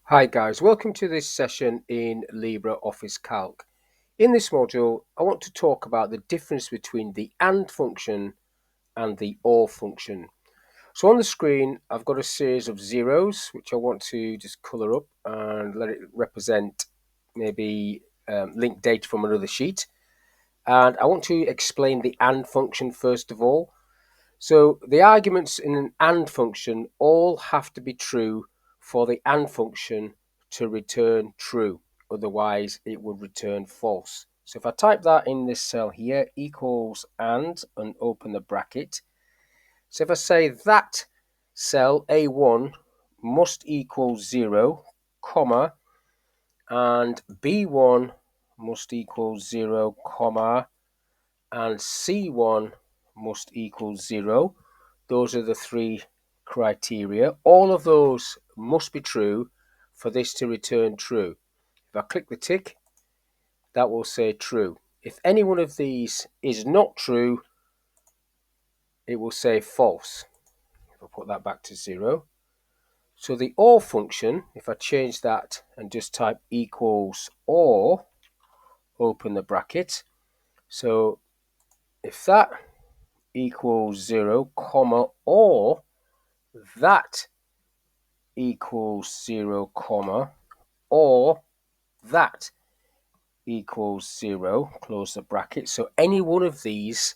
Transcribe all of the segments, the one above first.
Hi guys, welcome to this session in LibreOffice Calc. In this module, I want to talk about the difference between the AND function and the OR function. So on the screen, I've got a series of zeros, which I want to just color up and let it represent maybe linked data from another sheet. And I want to explain the AND function first of all. So the arguments in an AND function all have to be true for the AND function to return true. Otherwise, it would return false. So if I type that in this cell here, equals and open the bracket. So if I say that cell A1 must equal 0, comma, and B1 must equal 0, comma, and C1 must equal 0. Those are the three criteria. All of those must be true for this to return true. If I click the tick, that will say true. If any one of these is not true, it will say false. If I put that back to 0. So the OR function, if I change that and just type equals OR, open the bracket. So if that equals 0, comma, or that equals 0, comma, or that equals 0, close the bracket. So any one of these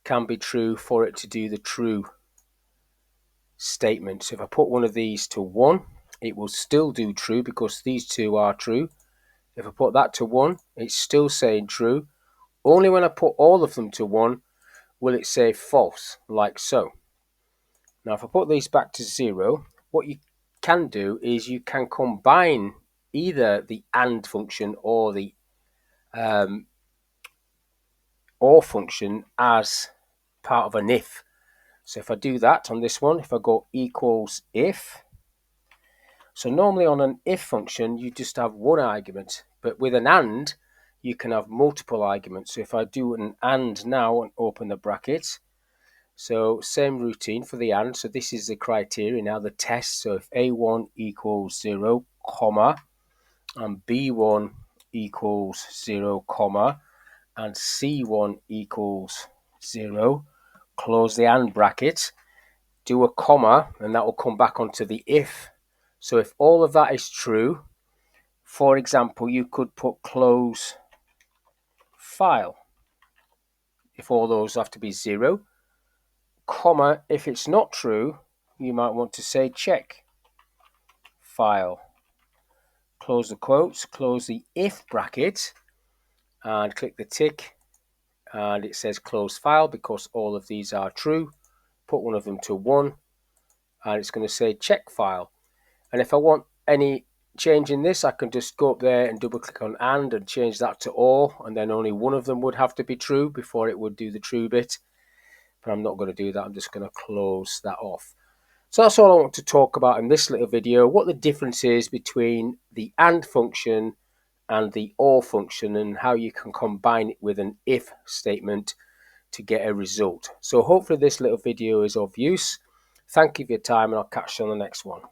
can be true for it to do the true statement. So if I put one of these to 1, it will still do true because these two are true. If I put that to 1, it's still saying true. Only when I put all of them to 1 will it say false, like so. Now if I put these back to 0, what you can do is you can combine either the AND function or the OR function as part of an if. So if I do that on this one, if I go equals if, so normally on an if function you just have one argument, but with an AND you can have multiple arguments. So if I do an AND now and open the bracket, so same routine for the AND. So this is the criteria now, the test. So if A1 equals 0, comma, and B1 equals 0, comma, and C1 equals 0, close the AND bracket, do a comma, and that will come back onto the if. So if all of that is true, for example, you could put close file. If all those have to be 0, comma, if it's not true, you might want to say check file. Close the quotes, close the if bracket, and click the tick, and it says close file because all of these are true. Put one of them to 1, and it's going to say check file. And if I want any change in this, I can just go up there and double click on and change that to OR, and then only one of them would have to be true before it would do the true bit. But I'm not going to do that. I'm just going to close that off. So that's all I want to talk about in this little video, what the difference is between the AND function and the OR function and how you can combine it with an if statement to get a result. So hopefully this little video is of use. Thank you for your time, and I'll catch you on the next one.